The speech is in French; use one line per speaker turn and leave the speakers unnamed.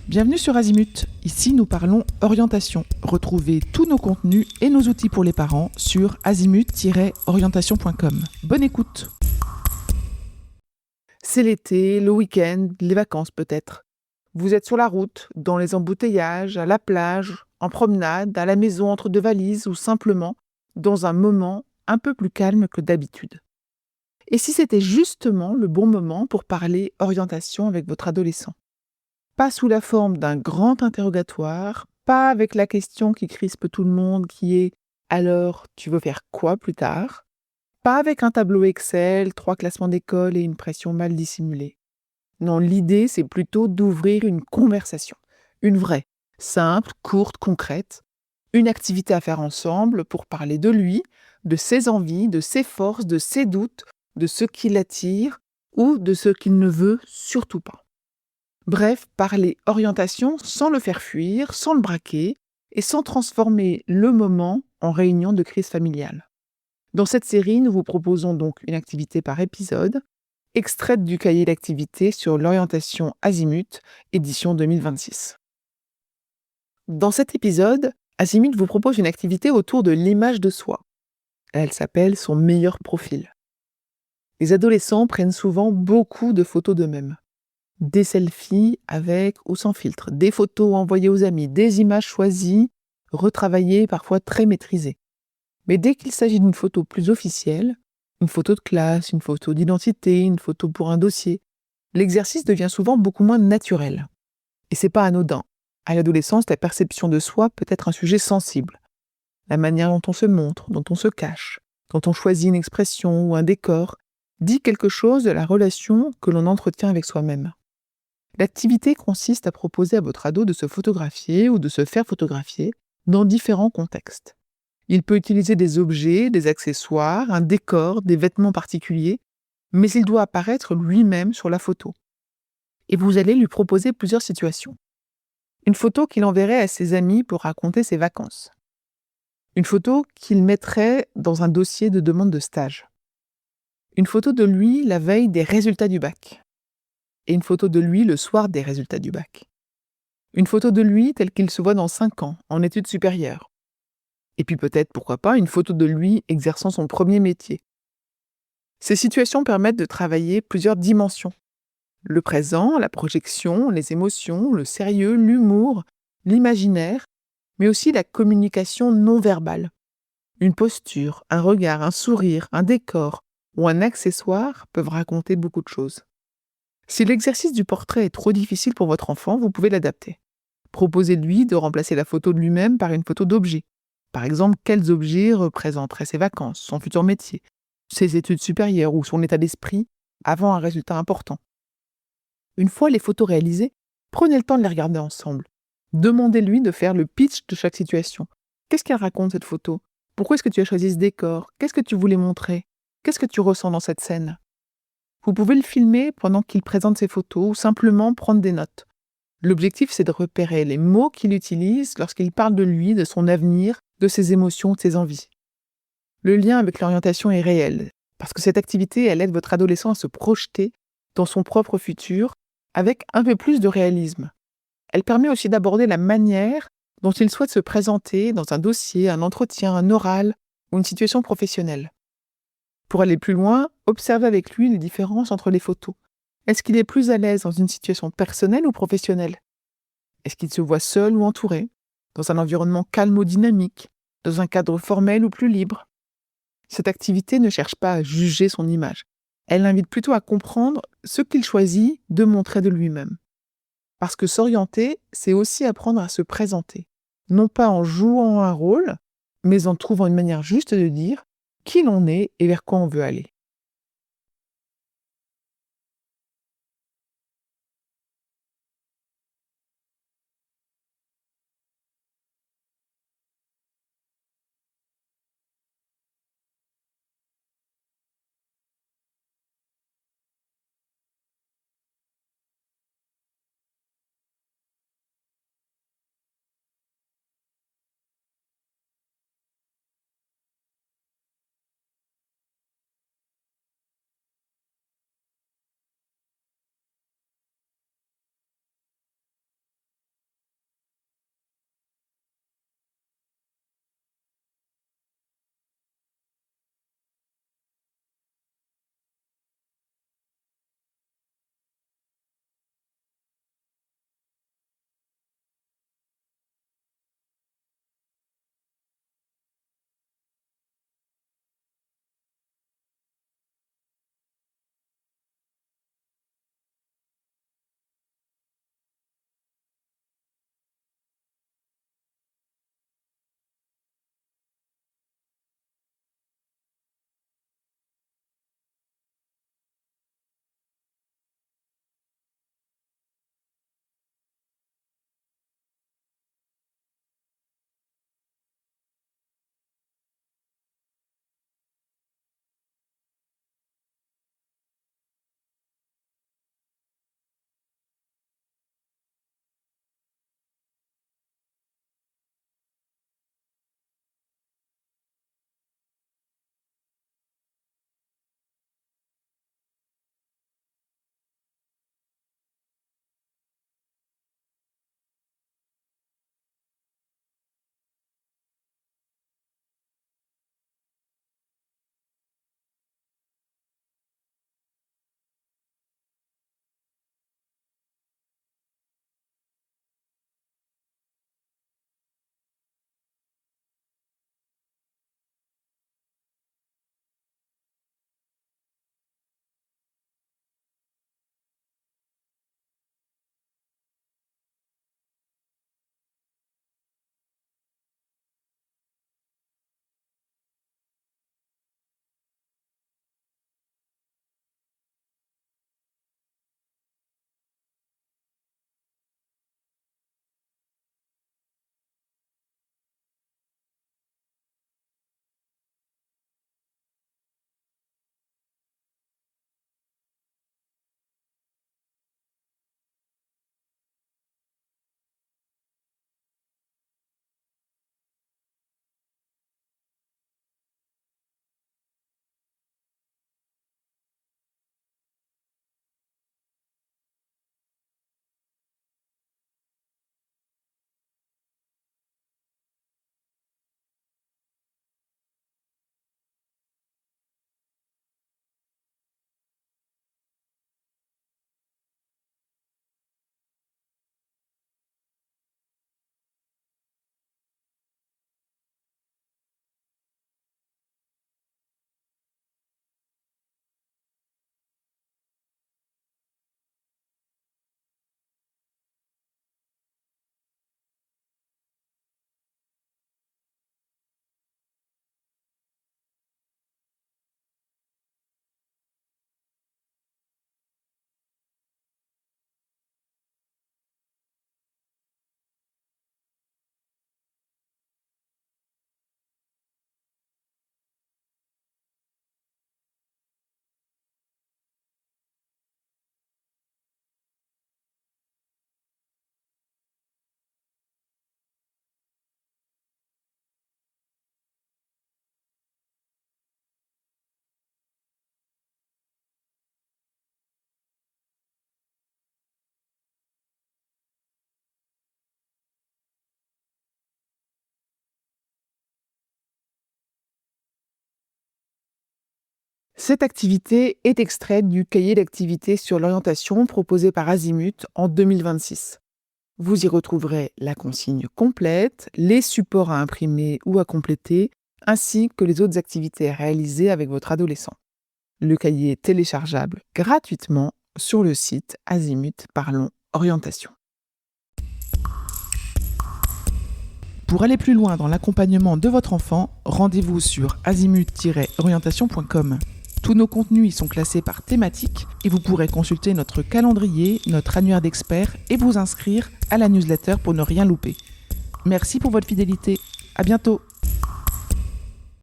Bienvenue sur Azimut. Ici, nous parlons orientation. Retrouvez tous nos contenus et nos outils pour les parents sur azimut-orientation.com. Bonne écoute. C'est l'été, le week-end, les vacances peut-être. Vous êtes sur la route, dans les embouteillages, à la plage, en promenade, à la maison entre deux valises ou simplement dans un moment un peu plus calme que d'habitude. Et si c'était justement le bon moment pour parler orientation avec votre adolescent? Pas sous la forme d'un grand interrogatoire, pas avec la question qui crispe tout le monde qui est: «Alors, tu veux faire quoi plus tard?» Pas avec un tableau Excel, 3 classements d'école et une pression mal dissimulée. Non, l'idée, c'est plutôt d'ouvrir une conversation. Une vraie, simple, courte, concrète. Une activité à faire ensemble pour parler de lui, de ses envies, de ses forces, de ses doutes, de ce qui l'attire ou de ce qu'il ne veut surtout pas. Bref, parler orientation sans le faire fuir, sans le braquer et sans transformer le moment en réunion de crise familiale. Dans cette série, nous vous proposons donc une activité par épisode, extraite du cahier d'activité sur l'orientation Azimut, édition 2026. Dans cet épisode, Azimut vous propose une activité autour de l'image de soi. Elle s'appelle son meilleur profil. Les adolescents prennent souvent beaucoup de photos d'eux-mêmes. Des selfies avec ou sans filtre, des photos envoyées aux amis, des images choisies, retravaillées, parfois très maîtrisées. Mais dès qu'il s'agit d'une photo plus officielle, une photo de classe, une photo d'identité, une photo pour un dossier, l'exercice devient souvent beaucoup moins naturel. Et c'est pas anodin. À l'adolescence, la perception de soi peut être un sujet sensible. La manière dont on se montre, dont on se cache, dont on choisit une expression ou un décor, dit quelque chose de la relation que l'on entretient avec soi-même. L'activité consiste à proposer à votre ado de se photographier ou de se faire photographier dans différents contextes. Il peut utiliser des objets, des accessoires, un décor, des vêtements particuliers, mais il doit apparaître lui-même sur la photo. Et vous allez lui proposer plusieurs situations. Une photo qu'il enverrait à ses amis pour raconter ses vacances. Une photo qu'il mettrait dans un dossier de demande de stage. Une photo de lui la veille des résultats du bac. Et une photo de lui le soir des résultats du bac. Une photo de lui tel qu'il se voit dans 5 ans, en études supérieures. Et puis peut-être, pourquoi pas, une photo de lui exerçant son premier métier. Ces situations permettent de travailler plusieurs dimensions. Le présent, la projection, les émotions, le sérieux, l'humour, l'imaginaire, mais aussi la communication non verbale. Une posture, un regard, un sourire, un décor ou un accessoire peuvent raconter beaucoup de choses. Si l'exercice du portrait est trop difficile pour votre enfant, vous pouvez l'adapter. Proposez-lui de remplacer la photo de lui-même par une photo d'objet. Par exemple, quels objets représenteraient ses vacances, son futur métier, ses études supérieures ou son état d'esprit avant un résultat important. Une fois les photos réalisées, prenez le temps de les regarder ensemble. Demandez-lui de faire le pitch de chaque situation. Qu'est-ce qu'elle raconte cette photo? Pourquoi est-ce que tu as choisi ce décor? Qu'est-ce que tu voulais montrer? Qu'est-ce que tu ressens dans cette scène? Vous pouvez le filmer pendant qu'il présente ses photos ou simplement prendre des notes. L'objectif, c'est de repérer les mots qu'il utilise lorsqu'il parle de lui, de son avenir, de ses émotions, de ses envies. Le lien avec l'orientation est réel, parce que cette activité, elle aide votre adolescent à se projeter dans son propre futur avec un peu plus de réalisme. Elle permet aussi d'aborder la manière dont il souhaite se présenter dans un dossier, un entretien, un oral ou une situation professionnelle. Pour aller plus loin, observez avec lui les différences entre les photos. Est-ce qu'il est plus à l'aise dans une situation personnelle ou professionnelle? Est-ce qu'il se voit seul ou entouré? Dans un environnement calme ou dynamique? Dans un cadre formel ou plus libre? Cette activité ne cherche pas à juger son image. Elle l'invite plutôt à comprendre ce qu'il choisit de montrer de lui-même. Parce que s'orienter, c'est aussi apprendre à se présenter. Non pas en jouant un rôle, mais en trouvant une manière juste de dire qui l'on est et vers quoi on veut aller. Cette activité est extraite du cahier d'activités sur l'orientation proposé par Azimut en 2026. Vous y retrouverez la consigne complète, les supports à imprimer ou à compléter, ainsi que les autres activités réalisées avec votre adolescent. Le cahier est téléchargeable gratuitement sur le site Azimut Parlons Orientation. Pour aller plus loin dans l'accompagnement de votre enfant, rendez-vous sur azimut-orientation.com. Tous nos contenus y sont classés par thématique et vous pourrez consulter notre calendrier, notre annuaire d'experts et vous inscrire à la newsletter pour ne rien louper. Merci pour votre fidélité. À bientôt.